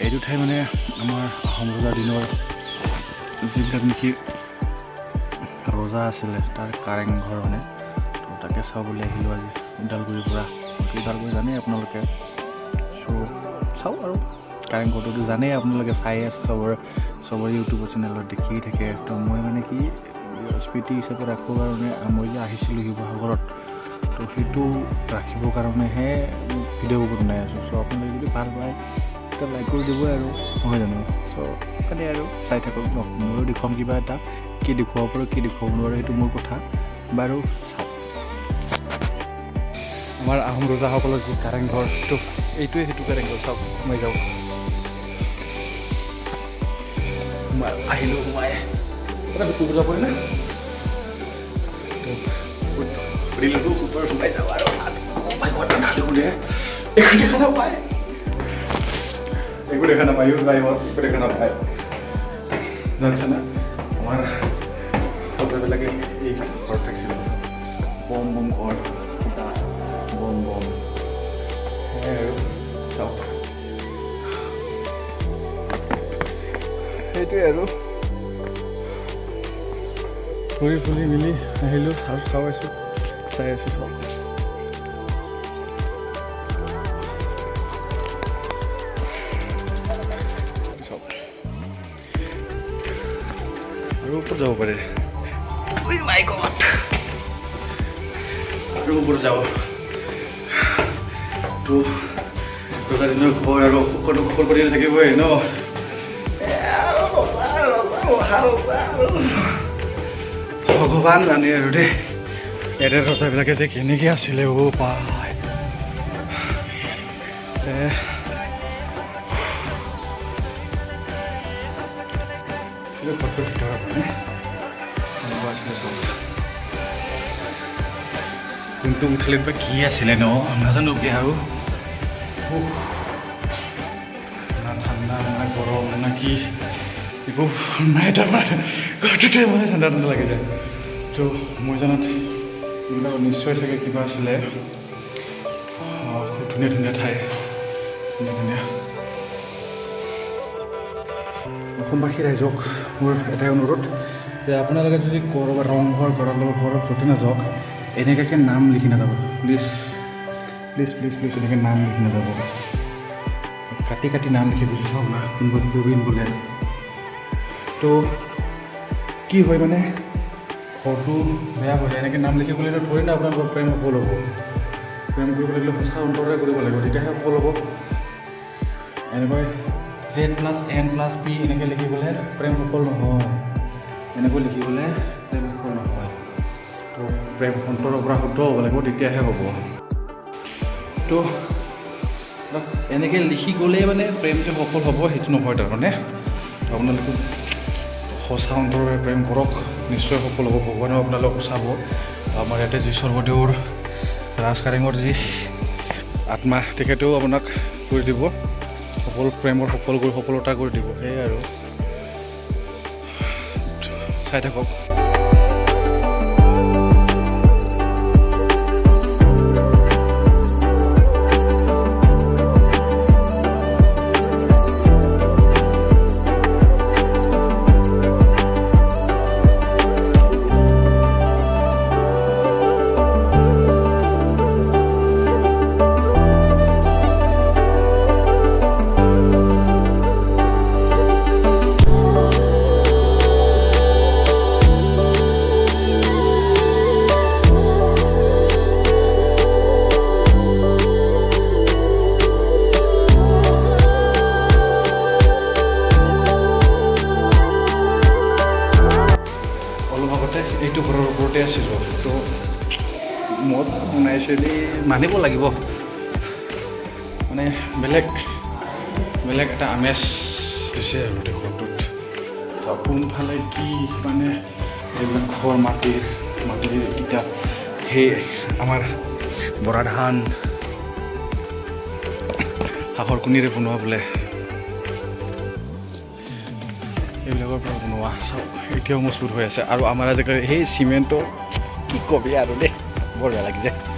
এইটো ঠাই মানে আমাৰ আহোম ৰজাৰ দিনৰ যিবিলাক নেকি ৰজা আছিলে তাৰ কাৰেংঘৰ মানে তো তাকে চাবলৈ আহিলোঁ আজি ওদালগুৰিৰ পৰা। ওদালগুৰি জানেই আপোনালোকে, চ' চাওঁ আৰু কাৰেংঘৰটোতো জানেই আপোনালোকে, চাই আছে চবৰে ইউটিউব চেনেলত দেখিয়ে থাকে। তো মই মানে কি স্মৃতি হিচাপে ৰাখিবৰ কাৰণে মই যে আহিছিলোঁ শিৱসাগৰত, তো সেইটো ৰাখিবৰ কাৰণেহে ভিডিঅ'বোৰ বনাই আছোঁ। চ' আপোনালোকে যদি ভাল পায় লাইক কৰি দিবই আৰু, নহয় জানো? চ' মানে আৰু চাই থাকক ন, ময়ো দেখুৱাম কিবা এটা, কি দেখুৱাব পাৰোঁ কি দেখুৱাব নোৱাৰোঁ সেইটো মোৰ কথা। বাৰু চাওক, আমাৰ আহোম ৰজাসকলৰ যি কাৰেংঘৰটো, এইটোৱে সেইটো কাৰেংঘৰ। চাওক, সোমাই যাওঁ, আহিলোঁ সোমাই পূজা কৰি না সুধিলোঁ ওপৰত সোমাই যাওঁ আৰু একো দেখা নাপায়, একো দেখা নাপায় জানিছে না। আমাৰ সকলোবিলাকে এই ঘৰত থাকিছিল, বম বম ঘৰ, বম বম সেয়াই আৰু। চাওক সেইটোৱে আৰু ঘূৰি ফুৰি মিলি আহিলোঁ, চাই আছোঁ চাওক। আৰু ওপৰত যাব পাৰে, আৰু ওপৰত যাব তো ৰজা দিনৰ ঘৰ আৰু সকলো খবৰ পাতি থাকিবই ন। ভগৱান জানে আৰু দেই, ইয়াতে ৰজাবিলাকে যে কেনেকৈ আছিলে পায়। ঘৰটোৰ ভিতৰত কোনটো উঠালিত বা কি আছিলে ন নাজানো কি, আৰু ঠাণ্ডা না গৰম না কি একো নাই, তাৰমানে ঘৰটোতে মানে ঠাণ্ডা লাগি যায়। তো মই জনাত এইবিলাক নিশ্চয় চাগে কিবা আছিলে, খুব ধুনীয়া ধুনীয়া ঠাই, ধুনীয়া। অসমবাসী ৰাইজক মোৰ এটাই অনুৰোধ যে আপোনালোকে যদি ক'ৰবাত ৰংঘৰ, তলাতল ঘৰত য'তে নাযাওক, এনেকুৱাকৈ নাম লিখি নাযাব প্লিজ, এনেকৈ নাম লিখি নাযাব, কাটি নাম লিখি বুজি চাওক না, কোনোবা প্ৰবীণ বোলে। তো কি হয় মানে ঘৰটো বেয়া হৈ যায়, এনেকৈ নাম লিখি গ'লেতো ধৰি না আপোনালোকৰ প্ৰেম সফল হ'ব। প্ৰেম কৰিব লাগিলে সঁচা অন্তৰে কৰিব লাগিব, তেতিয়াহে সফল হ'ব। এনেকৈ Z+N+P এনেকৈ লিখিবলৈ প্ৰেম সফল নহয়, এনেকৈ লিখিবলৈ প্ৰেম সফল নহয়। তো প্ৰেম অন্তৰৰ পৰা শুদ্ধ হ'ব লাগিব, তেতিয়াহে হ'ব। তো এনেকৈ লিখি গ'লেই মানে প্ৰেমটো সফল হ'ব সেইটো নহয়। তাৰমানে আপোনালোকে সঁচা অন্তৰেৰে প্ৰেম কৰক, নিশ্চয় সফল হ'ব, ভগৱানেও আপোনালোকক চাব। আমাৰ ইয়াতে যি স্বৰ্গদেউৰ ৰাজ কাৰেঙৰ যি আত্মা, তেখেতেও আপোনাক কৰি দিব, সকলো প্ৰেমৰ সফলতা কৰি দিব। সেয়াই আৰু চাই থাকক। এইটো ঘৰৰ ওপৰতে আছিলোঁ, তো মদ বনাইছে মানিব লাগিব, মানে বেলেগ বেলেগ এটা আমেজ দিছে আৰু দেশটোত কোনফালে কি মানে এইবিলাক ঘৰ মাটিৰ ইটা সেই আমাৰ বৰা ধান হাঁহৰ কণীৰে বনোৱা বোলে এইবিলাকৰ পৰা বনোৱা চাওক এতিয়াও মজবুত হৈ আছে আৰু আমাৰ আজিকালি সেই চিমেণ্টটো কি কবি আৰু দেই বৰ বেয়া লাগি যায়